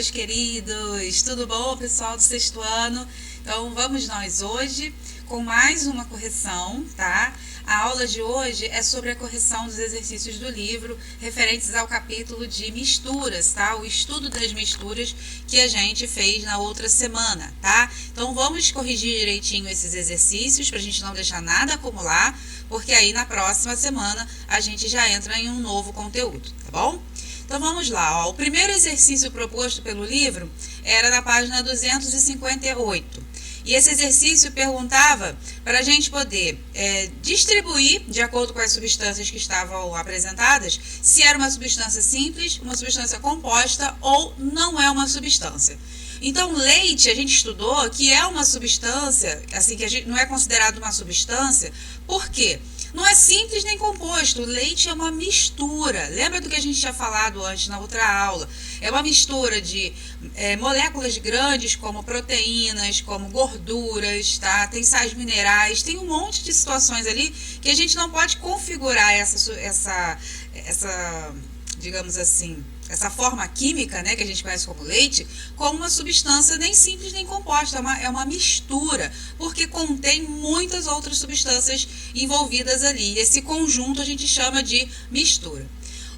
meus queridos! Tudo bom, pessoal do sexto ano? Então, vamos nós hoje com mais uma correção, tá? A aula de hoje é sobre a correção dos exercícios do livro referentes ao capítulo de misturas, tá? O estudo das misturas que a gente fez na outra semana, tá? Então, vamos corrigir direitinho esses exercícios para a gente não deixar nada acumular, porque aí na próxima semana a gente já entra em um novo conteúdo, tá bom? Então vamos lá, ó. O primeiro exercício proposto pelo livro era na página 258. E esse exercício perguntava para a gente poder distribuir, de acordo com as substâncias que estavam apresentadas, se era uma substância simples, uma substância composta ou não é uma substância. Então, leite, a gente estudou que é uma substância, assim, que a gente não é considerado uma substância, por quê? Não é simples nem composto, o leite é uma mistura. Lembra do que a gente tinha falado antes na outra aula? É uma mistura de moléculas grandes, como proteínas, como gorduras, tá? Tem sais minerais, tem um monte de situações ali que a gente não pode configurar essa digamos assim, essa forma química, né, que a gente conhece como leite, como uma substância nem simples nem composta, é uma mistura, porque contém muitas outras substâncias envolvidas ali. Esse conjunto a gente chama de mistura.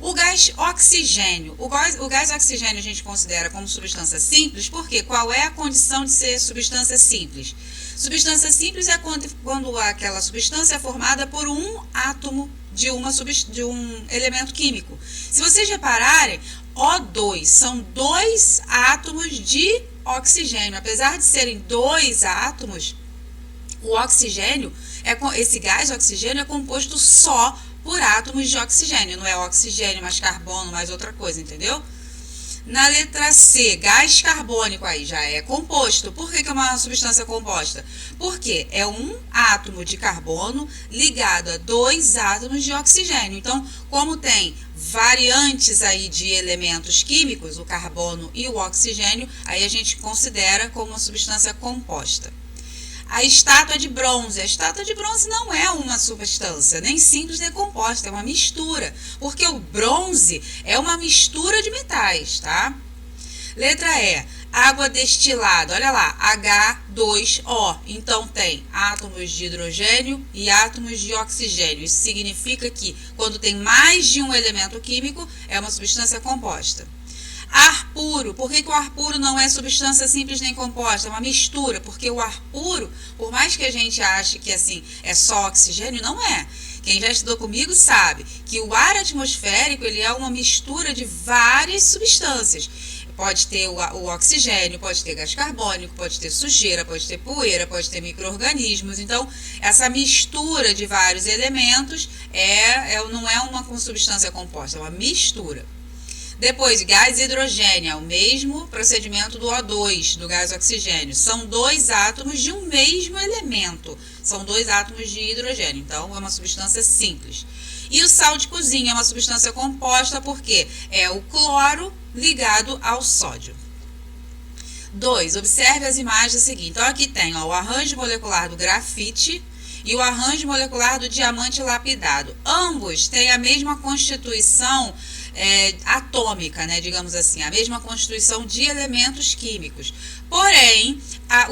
O gás oxigênio. O gás oxigênio a gente considera como substância simples, porque qual é a condição de ser substância simples? Substância simples é quando aquela substância é formada por um átomo de um elemento químico. Se vocês repararem, O2 são dois átomos de oxigênio. Apesar de serem dois átomos, o oxigênio, esse gás oxigênio é composto só por átomos de oxigênio. Não é oxigênio mais carbono mais outra coisa, entendeu? Na letra C, gás carbônico aí já é composto. Por que é uma substância composta? Porque é um átomo de carbono ligado a dois átomos de oxigênio. Então, como tem variantes aí de elementos químicos, o carbono e o oxigênio, aí a gente considera como uma substância composta. A estátua de bronze. A estátua de bronze não é uma substância, nem simples nem composta, é uma mistura, porque o bronze é uma mistura de metais, tá? Letra E, água destilada. Olha lá, H2O. Então tem átomos de hidrogênio e átomos de oxigênio. Isso significa que quando tem mais de um elemento químico, é uma substância composta. Ar puro. Por que o ar puro não é substância simples nem composta? É uma mistura, porque o ar puro, por mais que a gente ache que assim é só oxigênio, não é. Quem já estudou comigo sabe que o ar atmosférico ele é uma mistura de várias substâncias. Pode ter o oxigênio, pode ter gás carbônico, pode ter sujeira, pode ter poeira, pode ter micro-organismos. Então, essa mistura de vários elementos não é uma substância composta, é uma mistura. Depois, gás hidrogênio, é o mesmo procedimento do O2, do gás oxigênio. São dois átomos de um mesmo elemento. São dois átomos de hidrogênio, então é uma substância simples. E o sal de cozinha é uma substância composta porque é o cloro ligado ao sódio. 2. Observe as imagens a seguir. Então, aqui tem o arranjo molecular do grafite e o arranjo molecular do diamante lapidado. Ambos têm a mesma constituição atômica, né, digamos assim, a mesma constituição de elementos químicos. Porém,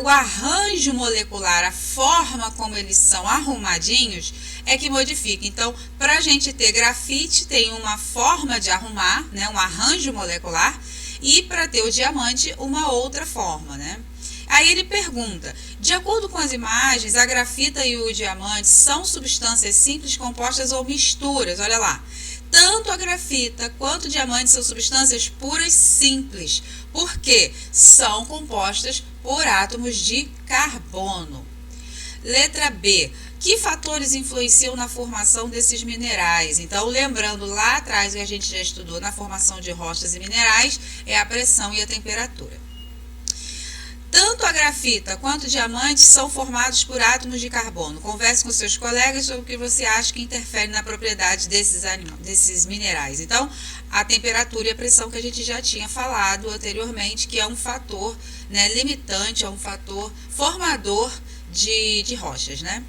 o arranjo molecular, a forma como eles são arrumadinhos, é que modifica. Então, para a gente ter grafite, tem uma forma de arrumar, né, um arranjo molecular, e para ter o diamante, uma outra forma, né? Aí ele pergunta, de acordo com as imagens, a grafita e o diamante são substâncias simples, compostas ou misturas? Olha lá. Tanto a grafita quanto o diamante são substâncias puras simples, porque são compostas por átomos de carbono. Letra B. Que fatores influenciam na formação desses minerais? Então, lembrando lá atrás que a gente já estudou na formação de rochas e minerais, é a pressão e a temperatura. Tanto a grafita quanto o diamante são formados por átomos de carbono. Converse com seus colegas sobre o que você acha que interfere na propriedade desses minerais. Então, a temperatura e a pressão que a gente já tinha falado anteriormente, que é um fator, né, limitante, é um fator formador de rochas, né?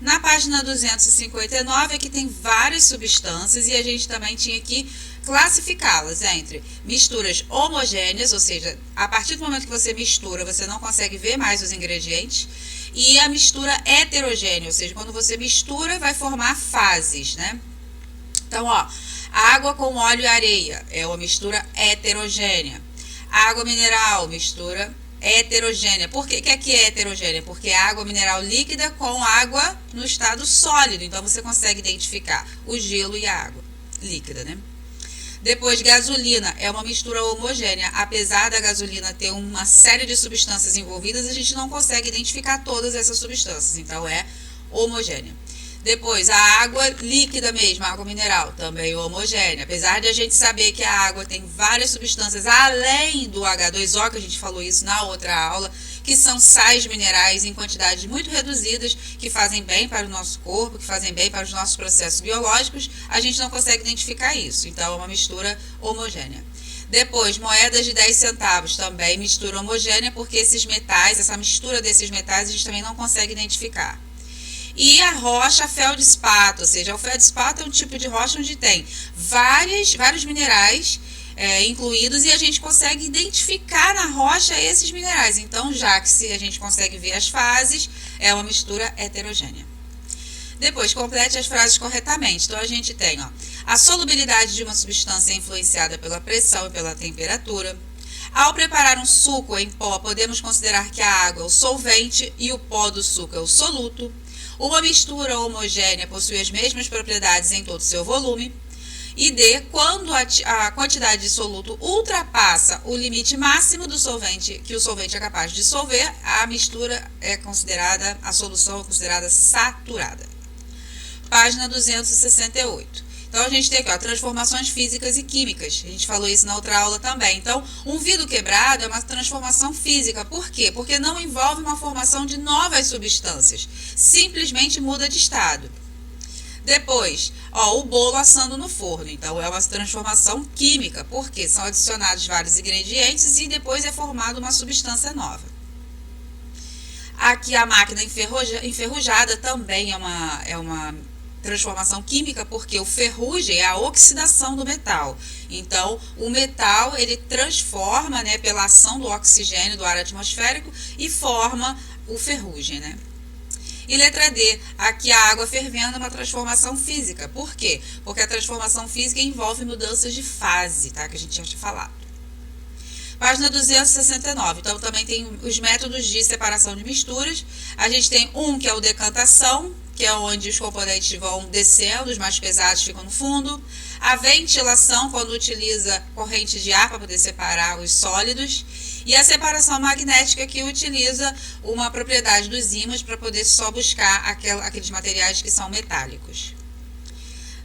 Na página 259 aqui tem várias substâncias e a gente também tinha que classificá-las entre misturas homogêneas, ou seja, a partir do momento que você mistura, você não consegue ver mais os ingredientes, e a mistura heterogênea, ou seja, quando você mistura, vai formar fases, né? Então, ó, água com óleo e areia é uma mistura heterogênea. Água mineral, mistura heterogênea. Por que aqui é heterogênea? Porque é água mineral líquida com água no estado sólido. Então, você consegue identificar o gelo e a água líquida, né? Depois, gasolina é uma mistura homogênea. Apesar da gasolina ter uma série de substâncias envolvidas, a gente não consegue identificar todas essas substâncias. Então, é homogênea. Depois, a água líquida mesmo, a água mineral, também homogênea. Apesar de a gente saber que a água tem várias substâncias além do H2O, que a gente falou isso na outra aula, que são sais minerais em quantidades muito reduzidas, que fazem bem para o nosso corpo, que fazem bem para os nossos processos biológicos, a gente não consegue identificar isso. Então, é uma mistura homogênea. Depois, moedas de 10 centavos, também mistura homogênea, porque esses metais, essa mistura desses metais, a gente também não consegue identificar. E a rocha feldespato, ou seja, o feldespato é um tipo de rocha onde tem vários minerais incluídos e a gente consegue identificar na rocha esses minerais. Então, já que se a gente consegue ver as fases, é uma mistura heterogênea. Depois, complete as frases corretamente. Então, a gente tem a solubilidade de uma substância influenciada pela pressão e pela temperatura. Ao preparar um suco em pó, podemos considerar que a água é o solvente e o pó do suco é o soluto. Uma mistura homogênea possui as mesmas propriedades em todo o seu volume. E D, quando a quantidade de soluto ultrapassa o limite máximo do solvente, que o solvente é capaz de dissolver, a mistura é considerada, a solução é considerada saturada. Página 268. Então, a gente tem aqui, transformações físicas e químicas. A gente falou isso na outra aula também. Então, um vidro quebrado é uma transformação física. Por quê? Porque não envolve uma formação de novas substâncias. Simplesmente muda de estado. Depois, o bolo assando no forno. Então, é uma transformação química. Porque são adicionados vários ingredientes e depois é formada uma substância nova. Aqui, a máquina enferrujada também é uma transformação química, porque o ferrugem é a oxidação do metal. Então, o metal, ele transforma, né, pela ação do oxigênio do ar atmosférico e forma o ferrugem, né? E letra D, aqui a água fervendo é uma transformação física. Por quê? Porque a transformação física envolve mudanças de fase, tá? Que a gente já tinha falado. Página 269. Então, também tem os métodos de separação de misturas. A gente tem um que é o decantação, que é onde os componentes vão descendo, os mais pesados ficam no fundo. A ventilação, quando utiliza corrente de ar para poder separar os sólidos. E a separação magnética, que utiliza uma propriedade dos ímãs para poder só buscar aqueles materiais que são metálicos.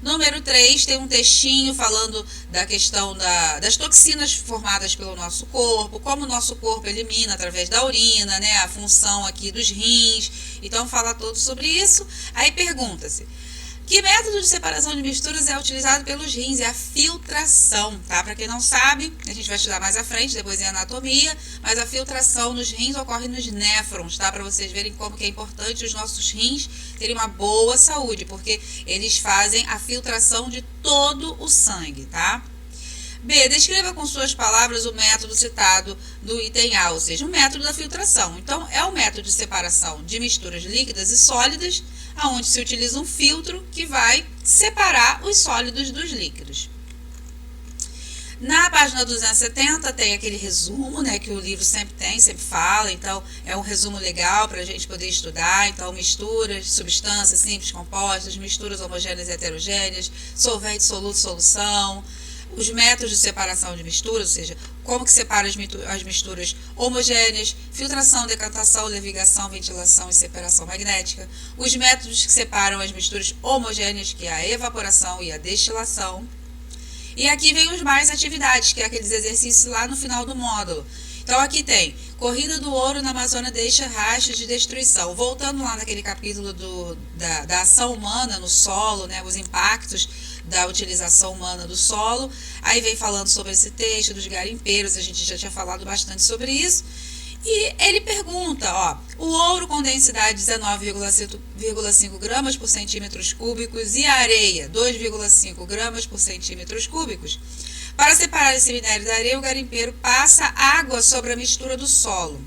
Número 3, tem um textinho falando da questão das toxinas formadas pelo nosso corpo, como o nosso corpo elimina através da urina, né, a função aqui dos rins. Então, fala todo sobre isso. Aí pergunta-se, que método de separação de misturas é utilizado pelos rins? É a filtração, tá? Para quem não sabe, a gente vai estudar mais à frente, depois em anatomia, mas a filtração nos rins ocorre nos néfrons, tá? Para vocês verem como que é importante os nossos rins terem uma boa saúde, porque eles fazem a filtração de todo o sangue, tá? B, descreva com suas palavras o método citado do item A, ou seja, o método da filtração. Então, é o método de separação de misturas líquidas e sólidas, onde se utiliza um filtro que vai separar os sólidos dos líquidos. Na página 270 tem aquele resumo, né, que o livro sempre tem, sempre fala, então é um resumo legal para a gente poder estudar. Então, misturas, substâncias simples, compostas, misturas homogêneas e heterogêneas, solvente, soluto, solução, os métodos de separação de misturas, ou seja, como que separa as misturas homogêneas, filtração, decantação, levigação, ventilação e separação magnética, os métodos que separam as misturas homogêneas, que é a evaporação e a destilação. E aqui vem os mais atividades, que é aqueles exercícios lá no final do módulo. Então, aqui tem corrida do ouro na Amazônia deixa rastros de destruição. Voltando lá naquele capítulo da ação humana no solo, né, os impactos da utilização humana do solo. Aí vem falando sobre esse texto dos garimpeiros, a gente já tinha falado bastante sobre isso. E ele pergunta, ó, o ouro com densidade 19,5 gramas por centímetros cúbicos e a areia 2,5 gramas por centímetros cúbicos. Para separar esse minério da areia, o garimpeiro passa água sobre a mistura do solo.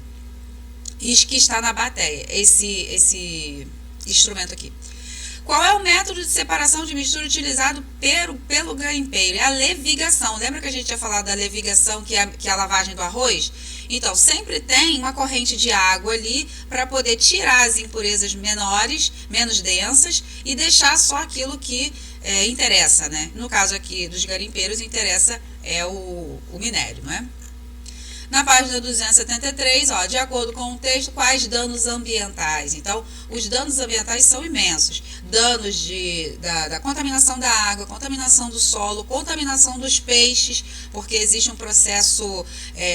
Isso que está na bateia, esse instrumento aqui. Qual é o método de separação de mistura utilizado pelo garimpeiro? É a levigação. Lembra que a gente tinha falado da levigação, que é a lavagem do arroz? Então, sempre tem uma corrente de água ali para poder tirar as impurezas menores, menos densas, e deixar só aquilo que interessa, né? No caso aqui dos garimpeiros, interessa o minério, não é? Na página 273, ó, de acordo com o texto, quais danos ambientais? Então, os danos ambientais são imensos. Danos da contaminação da água, contaminação do solo, contaminação dos peixes, porque existe um processo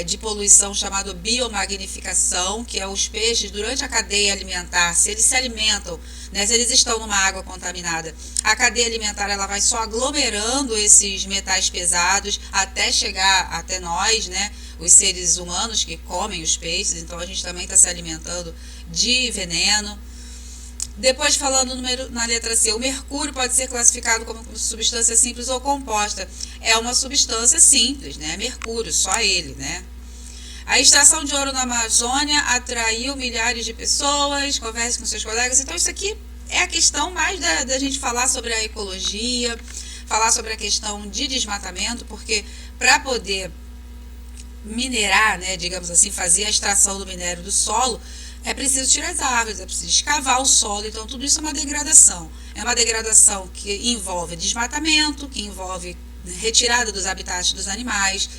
de poluição chamado biomagnificação, que é os peixes, durante a cadeia alimentar, se eles se alimentam, né, se eles estão numa água contaminada, a cadeia alimentar ela vai só aglomerando esses metais pesados até chegar até nós, né? Os seres humanos que comem os peixes, então a gente também está se alimentando de veneno. Depois, falando na letra C, o mercúrio pode ser classificado como substância simples ou composta. É uma substância simples, né? Mercúrio, só ele, né? A extração de ouro na Amazônia atraiu milhares de pessoas, converse com seus colegas. Então, isso aqui é a questão mais da gente falar sobre a ecologia, falar sobre a questão de desmatamento, porque para poder minerar, né, digamos assim, fazer a extração do minério do solo, é preciso tirar as árvores, é preciso escavar o solo, então tudo isso é uma degradação. É uma degradação que envolve desmatamento, que envolve retirada dos habitats dos animais,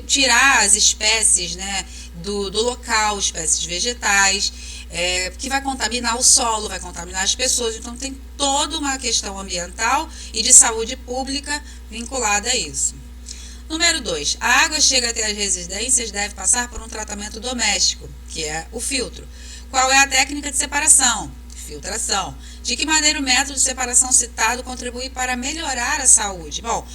tirar as espécies, né, do local, espécies vegetais, que vai contaminar o solo, vai contaminar as pessoas, então tem toda uma questão ambiental e de saúde pública vinculada a isso. Número 2. A água chega até as residências deve passar por um tratamento doméstico, que é o filtro. Qual é a técnica de separação? Filtração. De que maneira o método de separação citado contribui para melhorar a saúde? Bom,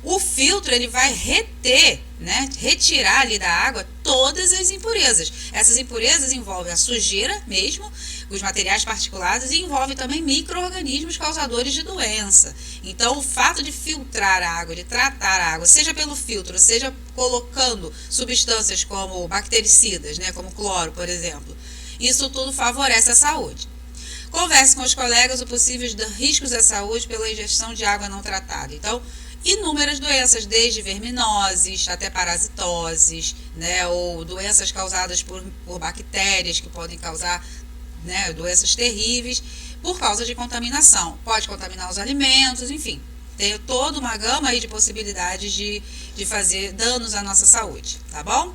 o filtro ele vai reter, né, retirar ali da água todas as impurezas. Essas impurezas envolvem a sujeira mesmo, os materiais particulados e envolve também micro-organismos causadores de doença. Então, o fato de filtrar a água, de tratar a água, seja pelo filtro, seja colocando substâncias como bactericidas, né, como cloro, por exemplo, isso tudo favorece a saúde. Converse com os colegas os possíveis riscos à saúde pela ingestão de água não tratada. Então, inúmeras doenças, desde verminoses até parasitoses, né, ou doenças causadas por bactérias que podem causar, né, doenças terríveis por causa de contaminação. Pode contaminar os alimentos, enfim. Tem toda uma gama aí de possibilidades de fazer danos à nossa saúde, tá bom?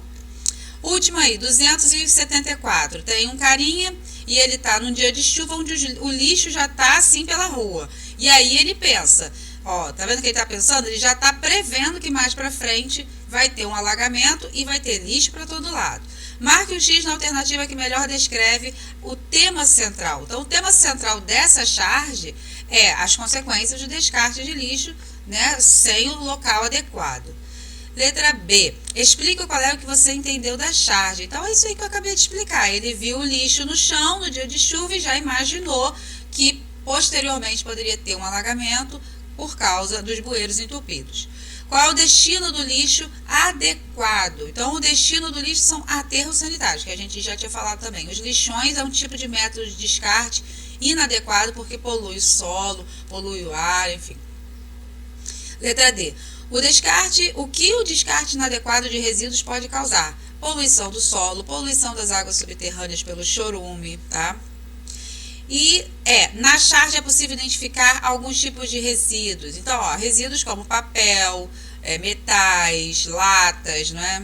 Último aí, 274. Tem um carinha e ele tá num dia de chuva onde o lixo já tá assim pela rua. E aí ele pensa, ó, tá vendo o que ele tá pensando? Ele já tá prevendo que mais pra frente vai ter um alagamento e vai ter lixo para todo lado. Marque o X na alternativa que melhor descreve o tema central. Então, o tema central dessa charge é as consequências do descarte de lixo, né, sem o local adequado. Letra B. Explica qual é o que você entendeu da charge. Então, é isso aí que eu acabei de explicar. Ele viu o lixo no chão no dia de chuva e já imaginou que posteriormente poderia ter um alagamento por causa dos bueiros entupidos. Qual é o destino do lixo adequado? Então, o destino do lixo são aterros sanitários, que a gente já tinha falado também. Os lixões é um tipo de método de descarte inadequado porque polui o solo, polui o ar, enfim. Letra D. O que o descarte inadequado de resíduos pode causar? Poluição do solo, poluição das águas subterrâneas pelo chorume, tá? E na charge é possível identificar alguns tipos de resíduos. Então, ó, resíduos como papel, metais, latas, não é?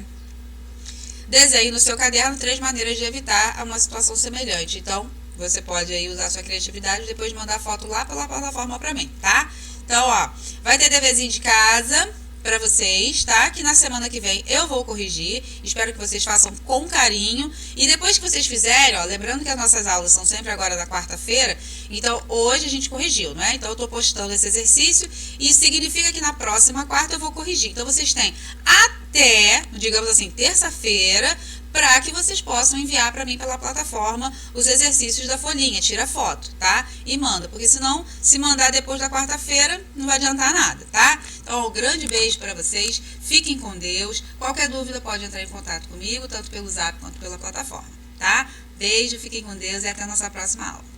Desenhe no seu caderno 3 maneiras de evitar uma situação semelhante. Então, você pode aí usar sua criatividade e depois mandar foto lá pela plataforma para mim, tá? Então, ó, vai ter deverzinho de casa para vocês, tá? Que na semana que vem eu vou corrigir. Espero que vocês façam com carinho. E depois que vocês fizerem, ó, lembrando que as nossas aulas são sempre agora na quarta-feira, então hoje a gente corrigiu, não é? Então eu tô postando esse exercício e isso significa que na próxima quarta eu vou corrigir. Então vocês têm até, digamos assim, terça-feira para que vocês possam enviar para mim pela plataforma os exercícios da folhinha. Tira foto, tá? E manda, porque senão, se mandar depois da quarta-feira, não vai adiantar nada, tá? Então, um grande beijo para vocês, fiquem com Deus. Qualquer dúvida pode entrar em contato comigo, tanto pelo Zap quanto pela plataforma, tá? Beijo, fiquem com Deus e até a nossa próxima aula.